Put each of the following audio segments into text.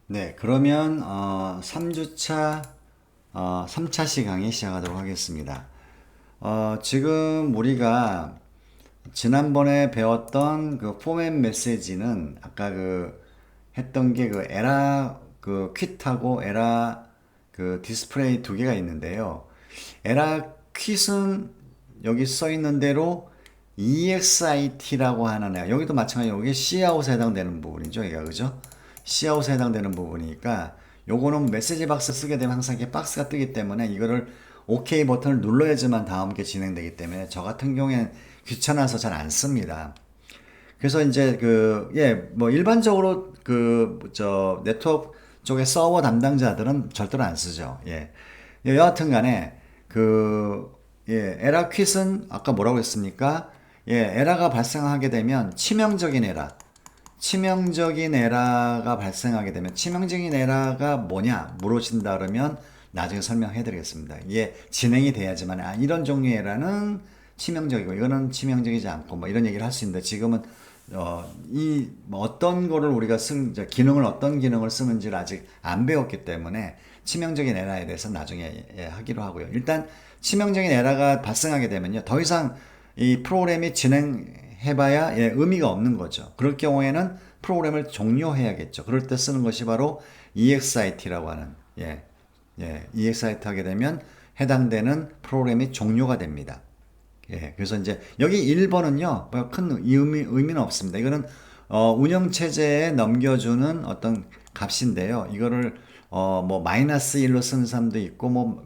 네, 그러면 3주차 3차 시강의 시작하도록 하겠습니다. 지금 우리가 지난번에 배웠던 그 포맷 메시지는 아까 그 했던 게 그 에라 그 퀴트하고 에라 그 디스플레이 두 개가 있는데요. 에라 퀴트는 여기 써 있는 대로 EXIT라고 하는 애. 여기도 마찬가지로 여기 Cout에 해당되는 부분이죠. 이게 그죠? Cout에 해당되는 부분이니까 요거는 메시지 박스 쓰게 되면 항상 이렇게 박스가 뜨기 때문에 이거를 OK 버튼을 눌러야지만 다음 게 진행되기 때문에 저 같은 경우엔 귀찮아서 잘 안 씁니다. 그래서 이제 뭐 일반적으로 네트워크 쪽에 서버 담당자들은 절대로 안 쓰죠. 예. 여하튼 간에 에라 퀴즈는 아까 뭐라고 했습니까? 에러가 발생하게 되면 치명적인 에러가 발생하게 되면 치명적인 에러가 뭐냐 물으신다 그러면 나중에 설명해 드리겠습니다. 이게 진행이 돼야지만 이런 종류의 에러는 치명적이고 이거는 치명적이지 않고 뭐 이런 얘기를 할 수 있는데 지금은 뭐 어떤 거를 우리가 어떤 기능을 쓰는지를 아직 안 배웠기 때문에 치명적인 에러에 대해서 나중에 하기로 하고요. 일단 치명적인 에러가 발생하게 되면요. 더 이상 이 프로그램이 진행해봐야 의미가 없는 거죠. 그럴 경우에는 프로그램을 종료해야겠죠. 그럴 때 쓰는 것이 바로 EXIT라고 하는 EXIT 하게 되면 해당되는 프로그램이 종료가 됩니다. 그래서 이제 여기 1번은요, 큰 의미는 없습니다. 이거는 운영체제에 넘겨주는 어떤 값인데요. 이거를 뭐 마이너스 1로 쓰는 사람도 있고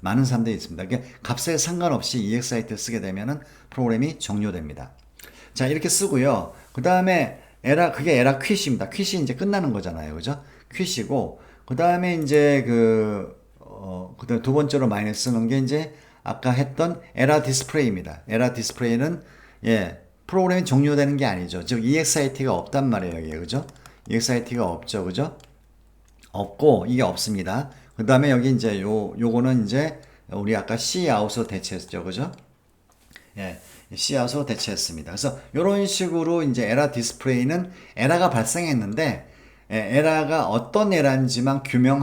많은 사람도 있습니다. 그러니까 값에 상관없이 EXIT 쓰게 되면은 프로그램이 종료됩니다. 자, 이렇게 쓰고요. 그 다음에 그게 에라 퀴시입니다. 퀴시 이제 끝나는 거잖아요. 그죠? 퀴시고, 그 다음에 이제 그다음 두 번째로 많이 쓰는 게 이제 아까 했던 에라 디스플레이입니다. 에라 디스플레이는 프로그램이 종료되는 게 아니죠. 즉 EXIT가 없단 말이에요. 여기에. 그죠? EXIT가 없죠. 그죠? 없고 이게 없습니다. 그 다음에 여기 이제 요거는 이제 우리 아까 C 아웃으로 대체했죠. 그죠? Cout으로 대체했습니다. 그래서 이런 식으로 이제 에라 디스플레이는 에라가 발생했는데 에라가 어떤 에라인지만 규명을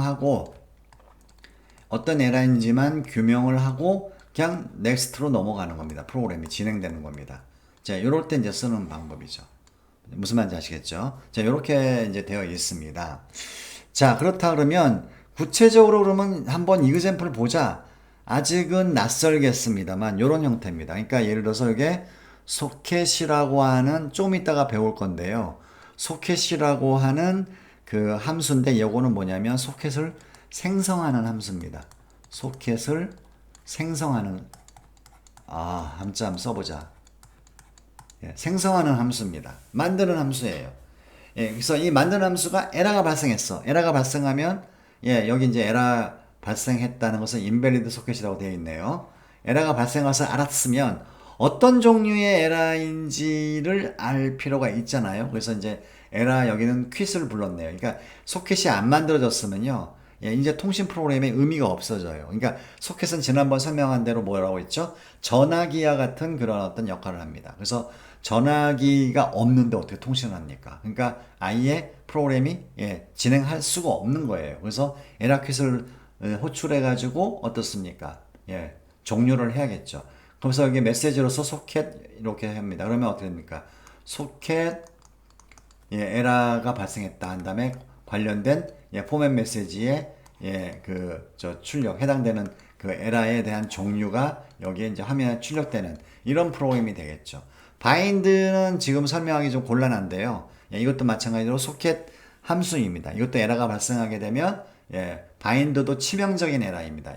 하고 그냥 넥스트로 넘어가는 겁니다. 프로그램이 진행되는 겁니다. 자, 이럴 때 이제 쓰는 방법이죠. 무슨 말인지 아시겠죠? 자, 이렇게 이제 되어 있습니다. 자, 그렇다 그러면 구체적으로 그러면 한번 이그젬플을 보자. 아직은 낯설겠습니다만 이런 형태입니다. 그러니까 예를 들어서 이게 소켓이라고 하는 좀 이따가 배울 건데요. 소켓이라고 하는 그 함수인데 이거는 뭐냐면 소켓을 생성하는 함수입니다. 소켓을 생성하는 함자 한번 써보자. 생성하는 함수입니다. 만드는 함수예요. 그래서 이 만드는 함수가 에러가 발생했어. 에러가 발생하면 여기 이제 에러 발생했다는 것은 인밸리드 소켓이라고 되어 있네요. 에러가 발생해서 알았으면 어떤 종류의 에러인지를 알 필요가 있잖아요. 그래서 이제 에러 여기는 퀴즈를 불렀네요. 그러니까 소켓이 안 만들어졌으면요. 이제 통신 프로그램의 의미가 없어져요. 그러니까 소켓은 지난번 설명한 대로 뭐라고 했죠? 전화기와 같은 그런 어떤 역할을 합니다. 그래서 전화기가 없는데 어떻게 통신을 합니까? 그러니까 아예 프로그램이 진행할 수가 없는 거예요. 그래서 에러 퀴즈를 호출해가지고 어떻습니까? 종료를 해야겠죠. 그래서 여기 메시지로서 소켓 이렇게 합니다. 그러면 어떻게 됩니까? 소켓 에러가 발생했다 한 다음에 관련된 포맷 메시지에 출력 해당되는 그 에러에 대한 종류가 여기에 이제 화면에 출력되는 이런 프로그램이 되겠죠. 바인드는 지금 설명하기 좀 곤란한데요. 이것도 마찬가지로 소켓 함수입니다. 이것도 에러가 발생하게 되면 바인드도 치명적인 에러입니다.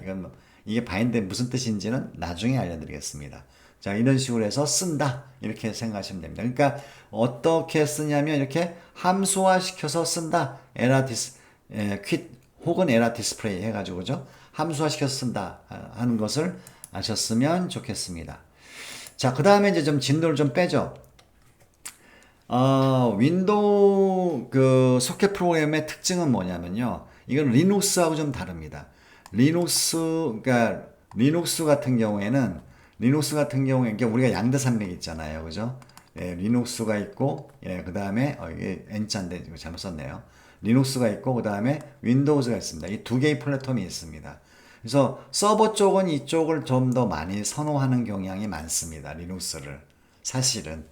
이게 바인드의 무슨 뜻인지는 나중에 알려드리겠습니다. 자, 이런 식으로 해서 쓴다. 이렇게 생각하시면 됩니다. 그러니까 어떻게 쓰냐면 이렇게 함수화 시켜서 쓴다. 퀴 혹은 에라 디스플레이 해가지고 그죠? 함수화 시켜서 쓴다 하는 것을 아셨으면 좋겠습니다. 자, 그 다음에 이제 좀 진도를 좀 빼죠. 윈도우 그 소켓 프로그램의 특징은 뭐냐면요. 이건 리눅스하고 좀 다릅니다. 리눅스 같은 경우에는 그러니까 우리가 양대 산맥 있잖아요. 그죠? 리눅스가 있고, 그 다음에, 이게 N자인데, 이거 잘못 썼네요. 리눅스가 있고, 그 다음에 윈도우즈가 있습니다. 이 두 개의 플랫폼이 있습니다. 그래서 서버 쪽은 이쪽을 좀 더 많이 선호하는 경향이 많습니다. 리눅스를. 사실은.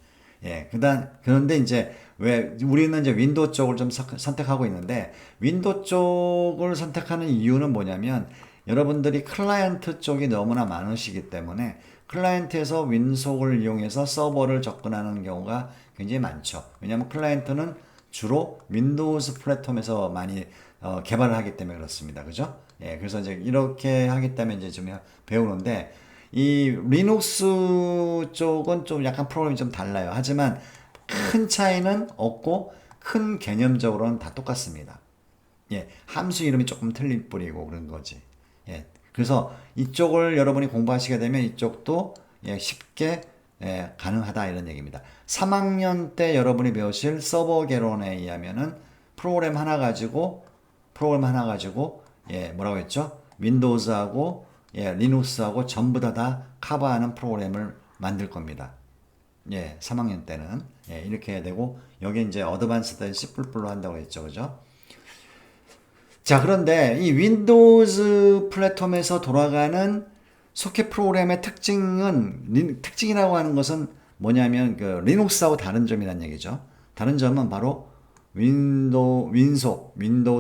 그런데 이제 왜 우리는 이제 윈도우 쪽을 좀 선택하고 있는데 윈도우 쪽을 선택하는 이유는 뭐냐면 여러분들이 클라이언트 쪽이 너무나 많으시기 때문에 클라이언트에서 윈속을 이용해서 서버를 접근하는 경우가 굉장히 많죠. 왜냐하면 클라이언트는 주로 윈도우즈 플랫폼에서 많이 개발을 하기 때문에 그렇습니다. 그죠? 그래서 이제 이렇게 하기 때문에 이제 좀 배우는데 이 리눅스 쪽은 좀 약간 프로그램이 좀 달라요. 하지만 큰 차이는 없고 큰 개념적으로는 다 똑같습니다. 함수 이름이 조금 틀릴 뿐이고 그런 거지. 그래서 이쪽을 여러분이 공부하시게 되면 이쪽도 쉽게 가능하다 이런 얘기입니다. 3학년 때 여러분이 배우실 서버 개론에 의하면은 프로그램 하나 가지고 뭐라고 했죠? 윈도우즈하고 리눅스하고 전부 다 커버하는 프로그램을 만들 겁니다. 3학년 때는 이렇게 되고 여기 이제 어드밴스드 C++로 한다고 했죠. 그죠? 자, 그런데 이 윈도우즈 플랫폼에서 돌아가는 소켓 프로그램의 특징이라고 하는 것은 뭐냐면 그 리눅스하고 다른 점이란 얘기죠. 다른 점은 바로 윈도우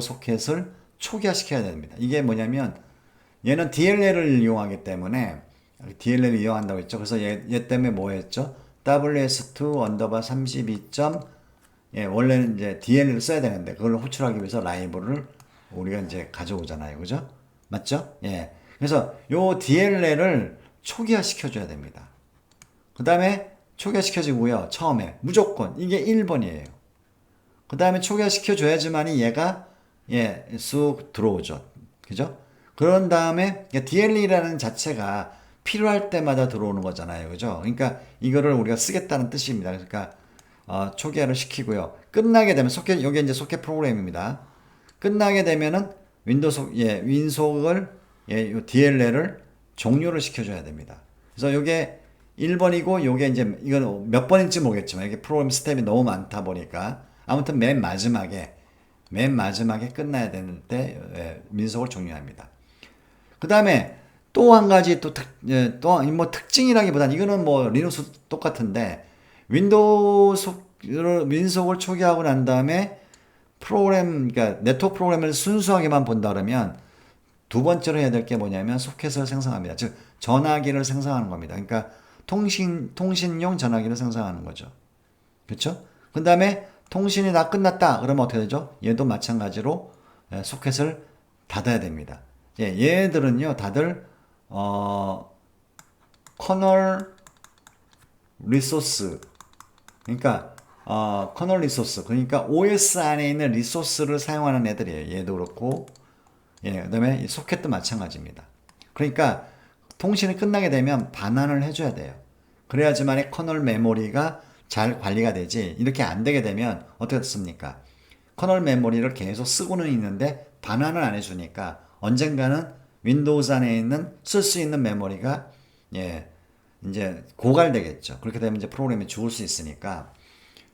소켓을 초기화시켜야 됩니다. 이게 뭐냐면 얘는 DLL을 이용하기 때문에 DLL을 이용한다고 했죠. 그래서 얘 때문에 뭐 했죠? WS2 언더바 32. 원래는 이제 DLL을 써야 되는데 그걸 호출하기 위해서 라이브를 우리가 이제 가져오잖아요. 그죠? 맞죠? 그래서 요 DLL을 초기화 시켜줘야 됩니다. 그 다음에 초기화 시켜주고요. 처음에 무조건 이게 1번이에요. 그 다음에 초기화 시켜줘야지만이 얘가 쑥 들어오죠. 그죠? 그런 다음에 DLL이라는 자체가 필요할 때마다 들어오는 거잖아요. 그죠? 그러니까 이거를 우리가 쓰겠다는 뜻입니다. 그러니까 초기화를 시키고요. 끝나게 되면 여기 이제 소켓 프로그램입니다. 끝나게 되면은 윈속을 요 DLL을 종료를 시켜줘야 됩니다. 그래서 요게 1번이고 요게 이제 이건 몇 번인지 모르겠지만 이게 프로그램 스텝이 너무 많다 보니까 아무튼 맨 마지막에 끝나야 되는 때 민속을 종료합니다. 그 다음에 또 한 가지 뭐 특징이라기보다는 이거는 뭐 리눅스 똑같은데 윈속을 초기화하고 난 다음에 그러니까 네트워크 프로그램을 순수하게만 본다 그러면 두 번째로 해야 될 게 뭐냐면 소켓을 생성합니다. 즉 전화기를 생성하는 겁니다. 그러니까 통신용 전화기를 생성하는 거죠. 그렇죠? 그 다음에 통신이 다 끝났다 그러면 어떻게 되죠? 얘도 마찬가지로 소켓을 닫아야 됩니다. 얘들은요 다들 커널 리소스 그러니까 커널 리소스 그러니까 OS 안에 있는 리소스를 사용하는 애들이에요. 얘도 그렇고 그 다음에 소켓도 마찬가지입니다. 그러니까 통신이 끝나게 되면 반환을 해줘야 돼요. 그래야지만 커널 메모리가 잘 관리가 되지 이렇게 안 되게 되면 어떻습니까? 커널 메모리를 계속 쓰고는 있는데 반환을 안 해주니까 언젠가는 윈도우즈 안에 있는 쓸 수 있는 메모리가 이제 고갈되겠죠. 그렇게 되면 이제 프로그램이 죽을 수 있으니까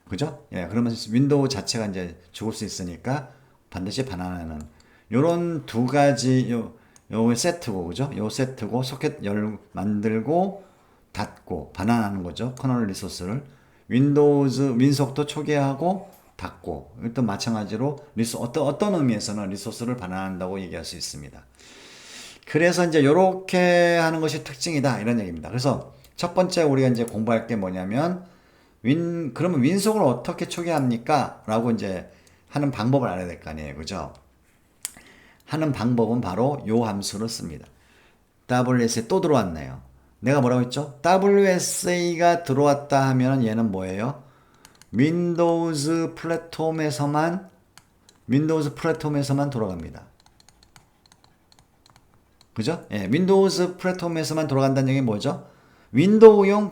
그죠? 그러면 윈도우 자체가 이제 죽을 수 있으니까 반드시 반환하는 요런 두 가지 요 세트고 그죠? 요 세트고 소켓 만들고 닫고 반환하는 거죠. 커널 리소스를 윈속도 초기화하고 닫고 또 마찬가지로 어떤 의미에서는 리소스를 반환한다고 얘기할 수 있습니다. 그래서 이제 요렇게 하는 것이 특징이다 이런 얘기입니다. 그래서 첫 번째 우리가 이제 공부할 게 뭐냐면 그러면 윈속을 어떻게 초기화합니까? 라고 이제 하는 방법을 알아야 될 거 아니에요. 그죠? 하는 방법은 바로 요 함수를 씁니다. WSA 또 들어왔네요. 내가 뭐라고 했죠? WSA가 들어왔다 하면 얘는 뭐예요? 윈도우즈 플랫폼에서만 돌아갑니다. 그죠? 윈도우즈 플랫폼에서만 돌아간다는 얘기 뭐죠? 윈도우용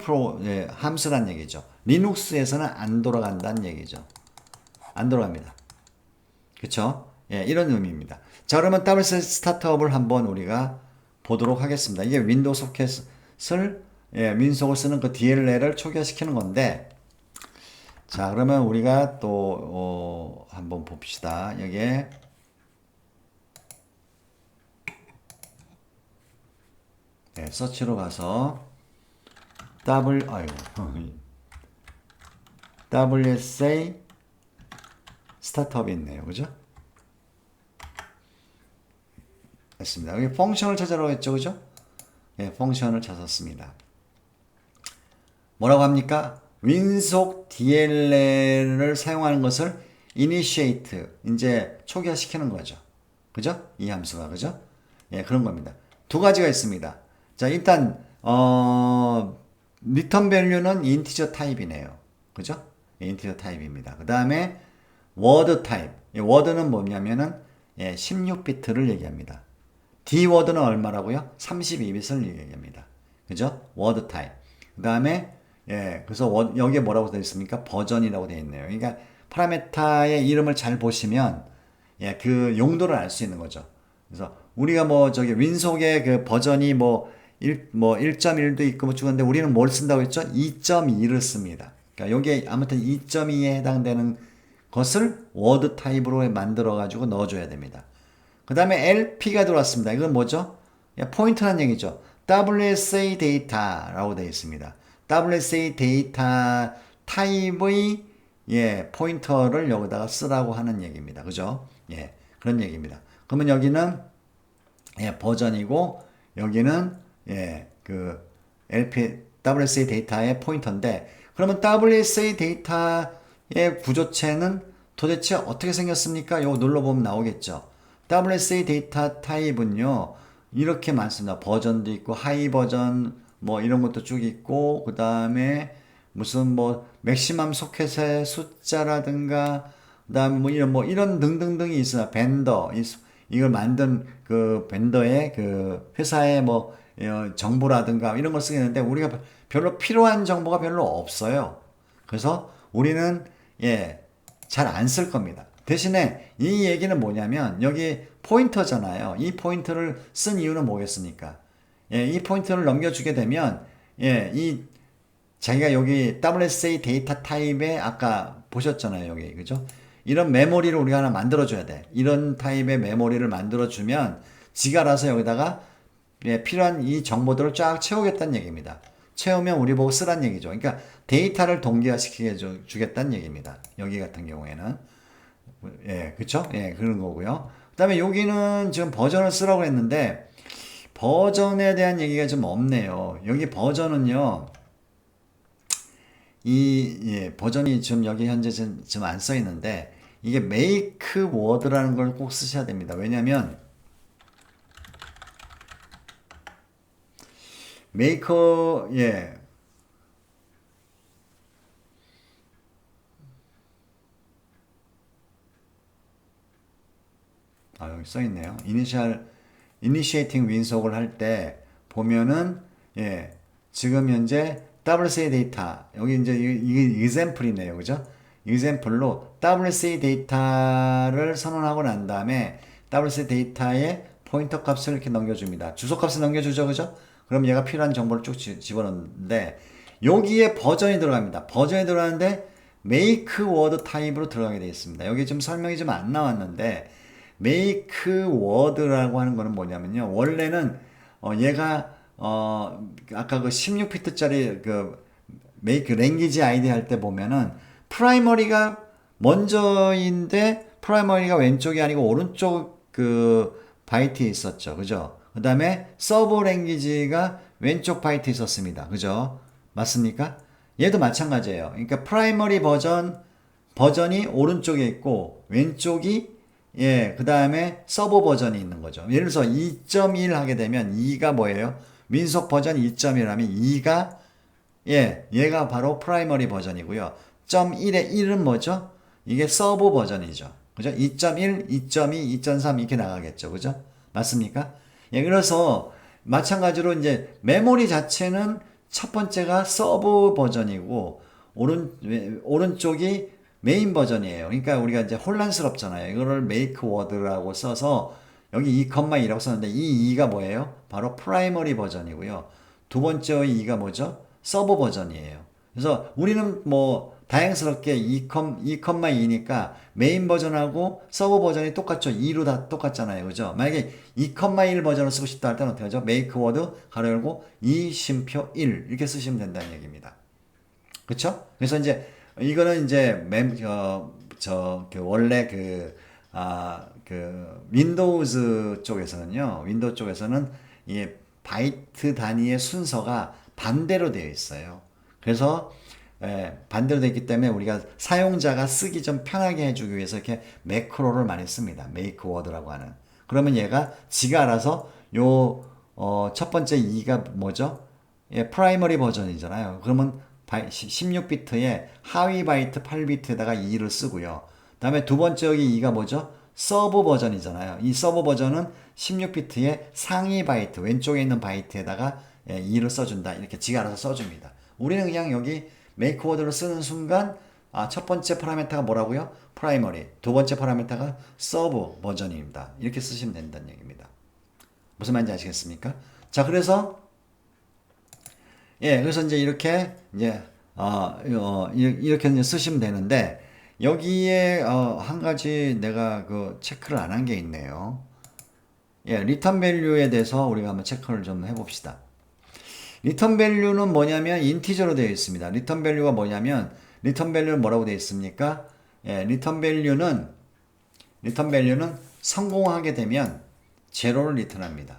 함수란 얘기죠. 리눅스에서는 안 돌아간다는 얘기죠. 안 돌아갑니다. 그쵸? 이런 의미입니다. 자, 그러면 WS 스타트업을 한번 우리가 보도록 하겠습니다. 이게 윈도우 소켓을 윈속을 쓰는 그 DLL을 초기화시키는 건데 자, 그러면 우리가 또 한번 봅시다. 여기에 네, 서치로 가서 아이고 WSA 스타트업이 있네요. 그죠? 됐습니다. 여기 펑션을 찾으라고 했죠. 그죠? 예, 펑션을 찾았습니다. 뭐라고 합니까? 윈속 DLL을 사용하는 것을 initiate, 이제 초기화시키는 거죠. 그죠? 이 함수가, 그죠? 예, 그런 겁니다. 두 가지가 있습니다. 자, 일단, return value는 integer 타입이네요. 그죠? 예, integer 타입입니다. 그 다음에 word 타입. 예, word는 뭐냐면은, 예, 16비트를 얘기합니다. dword는 얼마라고요? 32bit을 얘기합니다. 그죠? word 타입. 그 다음에 예, 그래서 여기에 뭐라고 되어 있습니까? 버전이라고 되어 있네요. 그러니까 파라메타의 이름을 잘 보시면 예, 그 용도를 알 수 있는 거죠. 그래서 우리가 뭐 저기 윈속의 그 버전이 뭐 1.1도 있고 뭐 죽었는데 우리는 뭘 쓴다고 했죠? 2.2를 씁니다. 그러니까 여기에 아무튼 2.2에 해당되는 것을 워드 타입으로 만들어 가지고 넣어줘야 됩니다. 그 다음에 LP가 들어왔습니다. 이건 뭐죠? 포인트라는 얘기죠. WSA 데이터라고 되어 있습니다. WSA 데이터 타입의 예, 포인터를 여기다가 쓰라고 하는 얘기입니다. 그죠? 예, 그런 얘기입니다. 그러면 여기는 예, 버전이고 여기는 예, 그 WSA 데이터의 포인터인데 그러면 WSA 데이터의 구조체는 도대체 어떻게 생겼습니까? 이거 눌러보면 나오겠죠. WSA 데이터 타입은요, 이렇게 많습니다. 버전도 있고, 하이 버전, 뭐 이런 것도 쭉 있고, 그 다음에 무슨 뭐, 맥시멈 소켓의 숫자라든가, 그 다음에 뭐 이런 등등등이 있어요. 벤더, 이걸 만든 그 벤더의 그 회사의 뭐, 정보라든가 이런 걸 쓰겠는데, 우리가 별로 필요한 정보가 별로 없어요. 그래서 우리는, 예, 잘 안 쓸 겁니다. 대신에 이 얘기는 뭐냐면 여기 포인터잖아요. 이 포인터를 쓴 이유는 뭐겠습니까? 예, 이 포인터를 넘겨주게 되면 예, 이 자기가 여기 WSA 데이터 타입에 아까 보셨잖아요. 여기 그죠? 이런 메모리를 우리가 하나 만들어줘야 돼. 이런 타입의 메모리를 만들어주면 지가 알아서 여기다가 예, 필요한 이 정보들을 쫙 채우겠다는 얘기입니다. 채우면 우리 보고 쓰란 얘기죠. 그러니까 데이터를 동기화시키게 주겠다는 얘기입니다. 여기 같은 경우에는. 예, 그쵸? 예, 그런 거고요. 그 다음에 여기는 지금 버전을 쓰라고 했는데, 버전에 대한 얘기가 좀 없네요. 여기 버전은요, 예, 버전이 지금 여기 현재 지금 안 써 있는데, 이게 make word라는 걸 꼭 쓰셔야 됩니다. 왜냐면, 예, 여기 써 있네요. initiating 윈속을 할 때 보면은, 예, 지금 현재 WSA 데이터, 여기 이제 이게 example이네요. 그죠? example로 WSA 데이터를 선언하고 난 다음에 WSA 데이터의 포인터 값을 이렇게 넘겨줍니다. 주소 값을 넘겨주죠. 그죠? 그럼 얘가 필요한 정보를 쭉 집어넣는데, 여기에 버전이 들어갑니다. 버전이 들어가는데, make word 타입으로 들어가게 되어 있습니다. 여기 좀 설명이 좀 안 나왔는데, make word라고 하는 거는 뭐냐면요. 원래는 얘가 아까 그 16비트짜리 그 make language ID 할 때 보면은 프라이머리가 먼저인데 프라이머리가 왼쪽이 아니고 오른쪽 그 바이트에 있었죠. 그죠? 그 다음에 서브 랭귀지가 왼쪽 바이트에 있었습니다. 그죠? 맞습니까? 얘도 마찬가지예요. 그러니까 프라이머리 버전이 오른쪽에 있고 왼쪽이 예, 그 다음에 서버 버전이 있는 거죠. 예를 들어서 2.1 하게 되면 2가 뭐예요? 민속 버전 2.1 하면 2가 예, 얘가 바로 프라이머리 버전이고요. 1의 1은 뭐죠? 이게 서버 버전이죠. 그죠? 2.1, 2.2, 2.3 이렇게 나가겠죠. 그죠? 맞습니까? 예, 그래서 마찬가지로 이제 메모리 자체는 첫 번째가 서버 버전이고 오른쪽이 메인 버전이에요. 그러니까 우리가 이제 혼란스럽잖아요. 이거를 make word라고 써서 여기 2,2라고 썼는데 이 2가 뭐예요? 바로 프라이머리 버전이고요. 두 번째의 2가 뭐죠? 서버 버전이에요. 그래서 우리는 뭐 다행스럽게 2,2니까 메인 버전하고 서버 버전이 똑같죠. 2로 다 똑같잖아요. 그죠? 만약에 2,1 버전을 쓰고 싶다 할 때는 어떻게 하죠? make word 가로 열고 2 쉼표 1 이렇게 쓰시면 된다는 얘기입니다. 그쵸? 그래서 이제 이거는 이제 그 원래 그 윈도우즈 쪽에서는요. 윈도우 쪽에서는 이 바이트 단위의 순서가 반대로 되어 있어요. 그래서 반대로 되어 있기 때문에 우리가 사용자가 쓰기 좀 편하게 해주기 위해서 이렇게 매크로를 많이 씁니다. make word라고 하는. 그러면 얘가 지가 알아서 첫 번째 2가 뭐죠? 예, 프라이머리 버전이잖아요. 그러면 16비트에 하위 바이트 8비트에다가 2를 쓰고요. 다음에 두 번째 여기 2가 뭐죠? 서브 버전이잖아요. 이 서브 버전은 16비트의 상위 바이트, 왼쪽에 있는 바이트에다가 2를 써준다. 이렇게 지가 알아서 써줍니다. 우리는 그냥 여기 make word를 쓰는 순간 첫 번째 파라미터가 뭐라고요? 프라이머리. 두 번째 파라미터가 서브 버전입니다. 이렇게 쓰시면 된다는 얘기입니다. 무슨 말인지 아시겠습니까? 자, 그래서 그래서 이제 이렇게 이제 이렇게 이제 쓰시면 되는데 여기에 한 가지 내가 그 체크를 안 한 게 있네요. 리턴 밸류에 대해서 우리가 한번 체크를 좀 해봅시다. 리턴 밸류는 뭐냐면 인티저로 되어 있습니다. 리턴 밸류가 뭐냐면 리턴 밸류는 뭐라고 되어 있습니까? 리턴 밸류는 성공하게 되면 제로를 리턴합니다.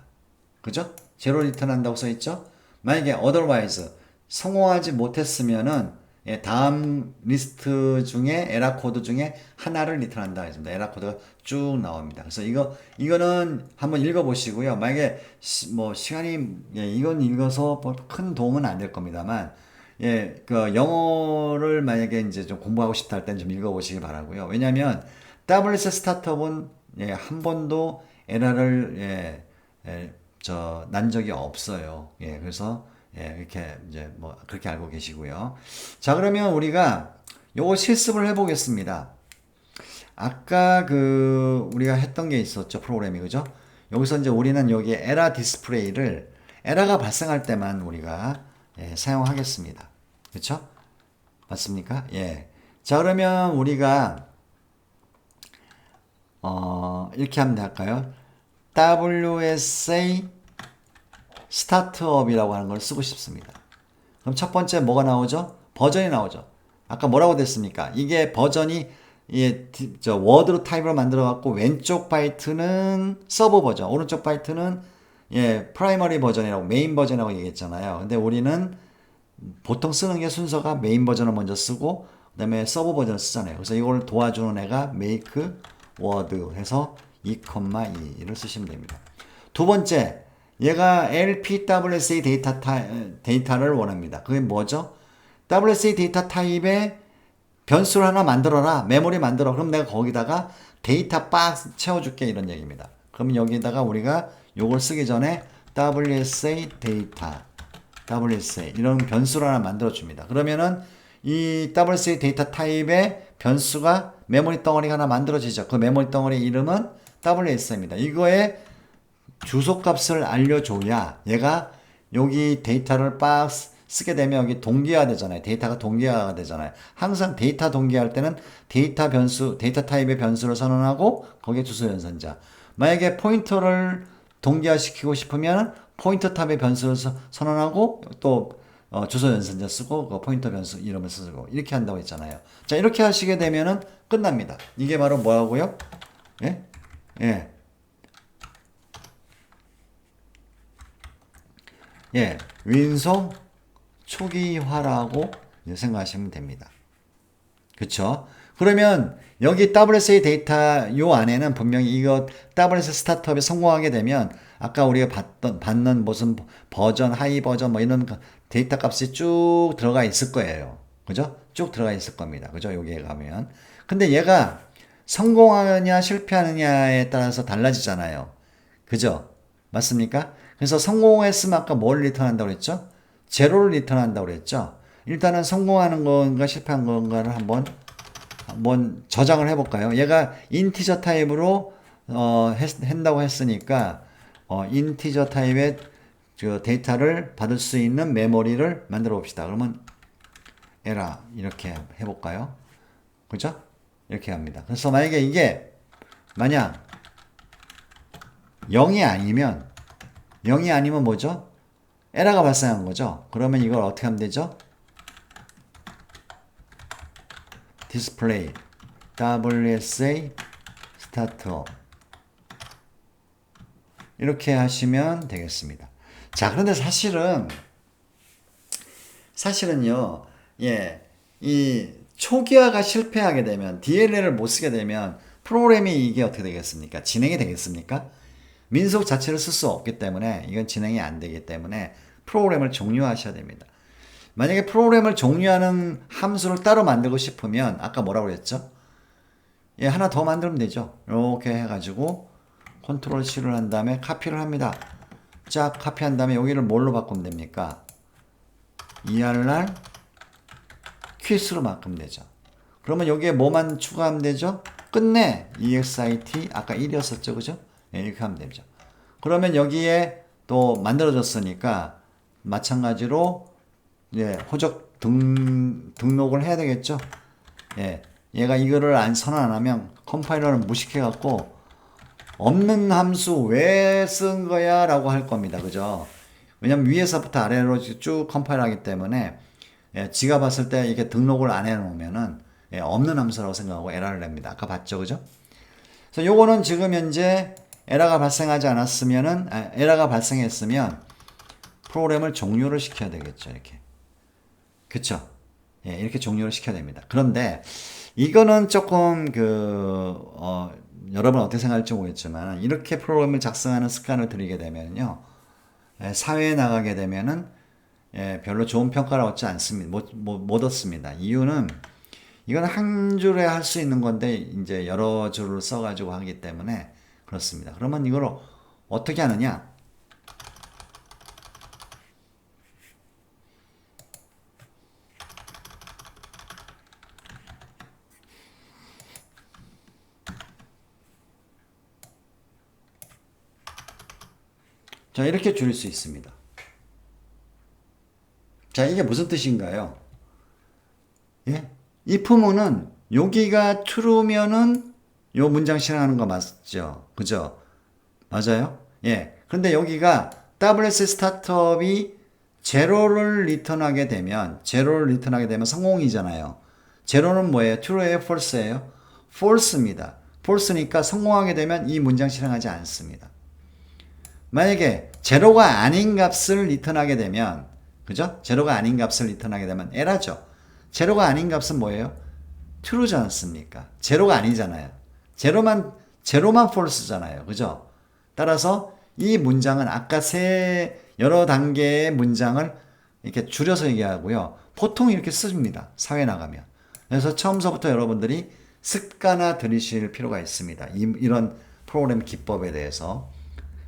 그죠? 제로 리턴한다고 써 있죠? 만약에 otherwise 성공하지 못했으면은 다음 리스트 중에 에러 코드 중에 하나를 리턴한다 했습니다. 에러 코드가 쭉 나옵니다. 그래서 이거는 한번 읽어보시고요. 만약에 시간이 이건 읽어서 큰 도움은 안 될 겁니다만 그 영어를 만약에 이제 좀 공부하고 싶다 할 때는 좀 읽어보시기 바라고요. 왜냐하면 WS 스타트업은 한 번도 에러를 난 적이 없어요. 그래서 이렇게 이제 그렇게 알고 계시고요. 자, 그러면 우리가 요거 실습을 해보겠습니다. 아까 우리가 했던 게 있었죠. 프로그램이. 그죠? 여기서 이제 우리는 여기 에러 디스플레이를 에러가 발생할 때만 우리가 사용하겠습니다. 그렇죠? 맞습니까? 자, 그러면 우리가 이렇게 하면 될까요? WSA 스타트업이라고 하는 걸 쓰고 싶습니다. 그럼 첫 번째 뭐가 나오죠? 버전이 나오죠. 아까 뭐라고 됐습니까? 이게 버전이 워드로 타입으로 만들어 갖고 왼쪽 바이트는 서버 버전, 오른쪽 바이트는 프라이머리 버전이라고 메인 버전이라고 얘기했잖아요. 근데 우리는 보통 쓰는 게 순서가 메인 버전을 먼저 쓰고 그다음에 서버 버전을 쓰잖아요. 그래서 이걸 도와주는 애가 make word 해서 2,2를 쓰시면 됩니다. 두 번째, 얘가 LPWSA 데이터를 원합니다. 그게 뭐죠? WSA 데이터 타입에 변수를 하나 만들어라. 메모리 만들어. 그럼 내가 거기다가 데이터 박스 채워줄게. 이런 얘기입니다. 그럼 여기다가 우리가 요걸 쓰기 전에 WSA 데이터, WSA 이런 변수를 하나 만들어 줍니다. 그러면은 이 WSA 데이터 타입의 변수가 메모리 덩어리가 하나 만들어지죠. 그 메모리 덩어리 이름은 WSA입니다. 이거에 주소값을 알려줘야 얘가 여기 데이터를 박스 쓰게 되면 여기 동기화 되잖아요. 데이터가 동기화가 되잖아요. 항상 데이터 동기화할 때는 데이터 변수, 데이터 타입의 변수를 선언하고 거기에 주소 연산자. 만약에 포인터를 동기화시키고 싶으면 포인터 탑의 변수를 선언하고 또 주소 연산자 쓰고 그 포인터 변수 이름을 쓰고 이렇게 한다고 했잖아요. 자, 이렇게 하시게 되면은 끝납니다. 이게 바로 뭐라고요? 윈송 초기화라고 생각하시면 됩니다. 그쵸? 그러면 여기 WSA 데이터 요 안에는 분명히 이거 WS 스타트업에 성공하게 되면 아까 우리가 받는 무슨 버전, 하이 버전 뭐 이런 데이터 값이 쭉 들어가 있을 거예요. 그죠? 쭉 들어가 있을 겁니다. 그죠? 여기에 가면. 근데 얘가 성공하느냐 실패하느냐에 따라서 달라지잖아요. 그죠? 맞습니까? 그래서 성공했으면 아까 뭘 리턴한다고 그랬죠? 제로를 리턴한다고 그랬죠? 일단은 성공하는 건가 실패한 건가를 한번 저장을 해볼까요? 얘가 인티저 타입으로 한다고 했으니까 인티저 타입의 그 데이터를 받을 수 있는 메모리를 만들어 봅시다. 그러면 에라 이렇게 해볼까요? 그죠? 이렇게 합니다. 그래서 만약에 이게 만약 0이 아니면 뭐죠? 에러가 발생한 거죠. 그러면 이걸 어떻게 하면 되죠? display WSA startup 이렇게 하시면 되겠습니다. 자, 그런데 사실은요, 예, 이 초기화가 실패하게 되면, DLL을 못 쓰게 되면, 프로그램이 이게 어떻게 되겠습니까? 진행이 되겠습니까? 민속 자체를 쓸 수 없기 때문에, 이건 진행이 안 되기 때문에, 프로그램을 종료하셔야 됩니다. 만약에 프로그램을 종료하는 함수를 따로 만들고 싶으면, 아까 뭐라고 그랬죠? 예, 하나 더 만들면 되죠. 이렇게 해가지고, 컨트롤 C를 한 다음에 카피를 합니다. 쫙 카피한 다음에 여기를 뭘로 바꾸면 됩니까? ERR 퀴스로 바꾸면 되죠. 그러면 여기에 뭐만 추가하면 되죠? 끝내 EXIT 아까 1이었었죠, 그죠? 네, 이렇게 하면 되죠. 그러면 여기에 또 만들어졌으니까 마찬가지로 예, 호적 등록을 해야 되겠죠. 예, 얘가 이거를 선언 안 하면 컴파일러를 무식해 갖고 없는 함수 왜 쓴 거야? 라고 할 겁니다. 그죠? 왜냐면 위에서부터 아래로 쭉 컴파일 하기 때문에 예, 지가 봤을 때 이렇게 등록을 안 해놓으면은 예, 없는 함수라고 생각하고 에러를 냅니다. 아까 봤죠? 그죠? 그래서 요거는 지금 현재 에러가 발생하지 않았으면은, 에러가 발생했으면 프로그램을 종료를 시켜야 되겠죠. 이렇게. 그쵸? 예, 이렇게 종료를 시켜야 됩니다. 그런데 이거는 조금 여러분 어떻게 생각할지 모르겠지만 이렇게 프로그램을 작성하는 습관을 들이게 되면요. 예, 사회에 나가게 되면은 예, 별로 좋은 평가를 얻지 않습니다. 못 얻습니다. 이유는 이건 한 줄에 할 수 있는 건데 이제 여러 줄을 써가지고 하기 때문에 그렇습니다. 그러면 이걸 어떻게 하느냐? 자, 이렇게 줄일 수 있습니다. 자, 이게 무슨 뜻인가요? 예? if문은 여기가 true면은 요 문장 실행하는 거 맞죠? 그죠? 맞아요? 예. 근데 여기가 WS 스타트업이 제로를 리턴하게 되면 성공이잖아요. 제로는 뭐예요? true예요? false예요? false입니다. false니까 성공하게 되면 이 문장 실행하지 않습니다. 만약에 제로가 아닌 값을 리턴하게 되면, 그죠? 제로가 아닌 값을 리턴하게 되면 에러죠. 제로가 아닌 값은 뭐예요? true지 않습니까? 제로가 아니잖아요. 제로만 false잖아요. 그죠? 따라서 이 문장은 아까 여러 단계의 문장을 이렇게 줄여서 얘기하고요. 보통 이렇게 씁니다. 사회 나가면. 그래서 처음서부터 여러분들이 습관화 들이실 필요가 있습니다. 이런 프로그램 기법에 대해서.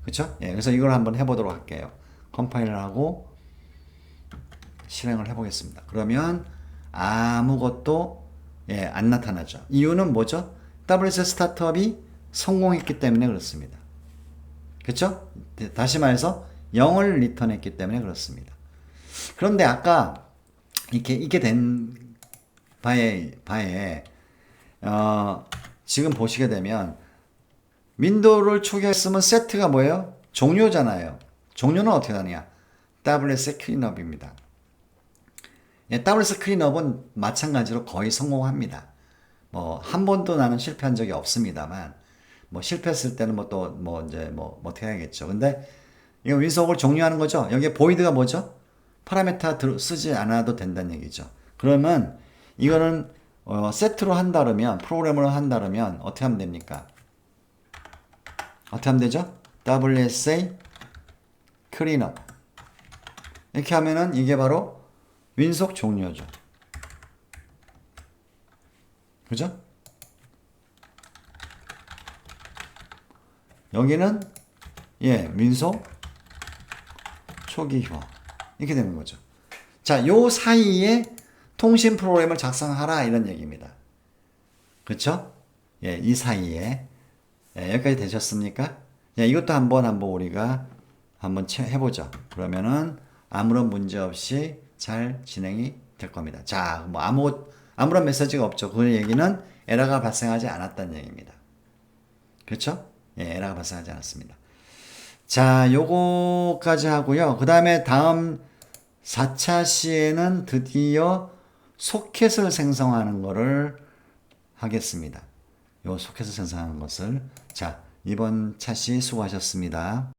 그쵸? 예, 그래서 이걸 한번 해보도록 할게요. 컴파일을 하고 실행을 해보겠습니다. 그러면 아무것도 예, 안 나타나죠. 이유는 뭐죠? WS 스타트업이 성공했기 때문에 그렇습니다. 그쵸? 다시 말해서 0을 리턴했기 때문에 그렇습니다. 그런데 아까 이렇게 된 바에 지금 보시게 되면 윈도우를 초기화했으면 세트가 뭐예요? 종료잖아요. 종료는 어떻게 하느냐? WS 클린업입니다. 예, WS 클린업은 마찬가지로 거의 성공합니다. 뭐 한 번도 나는 실패한 적이 없습니다만 뭐 실패했을 때는 어떻게 해야겠죠. 근데 이거 윈속을 종료하는 거죠. 여기에 보이드가 뭐죠? 파라메타 쓰지 않아도 된다는 얘기죠. 그러면 이거는 세트로 한다면 프로그램으로 한다면 어떻게 하면 됩니까? 어떻게 하면 되죠? WSA cleanup 이렇게 하면은 이게 바로 윈속 종료죠. 그죠? 여기는 예, 윈속 초기화 이렇게 되는 거죠. 자, 요 사이에 통신 프로그램을 작성하라 이런 얘기입니다. 그렇죠? 예, 이 사이에 예, 여기까지 되셨습니까? 예, 이것도 한번 우리가 한번 해보죠. 그러면은 아무런 문제 없이 잘 진행이 될 겁니다. 자, 뭐 아무런 메시지가 없죠. 그 얘기는 에러가 발생하지 않았다는 얘기입니다. 그렇죠? 예, 에러가 발생하지 않았습니다. 자, 요거까지 하고요. 그 다음에 다음 4차 시에는 드디어 소켓을 생성하는 거를 하겠습니다. 요 소켓을 생성하는 것을. 자, 이번 차시 수고하셨습니다.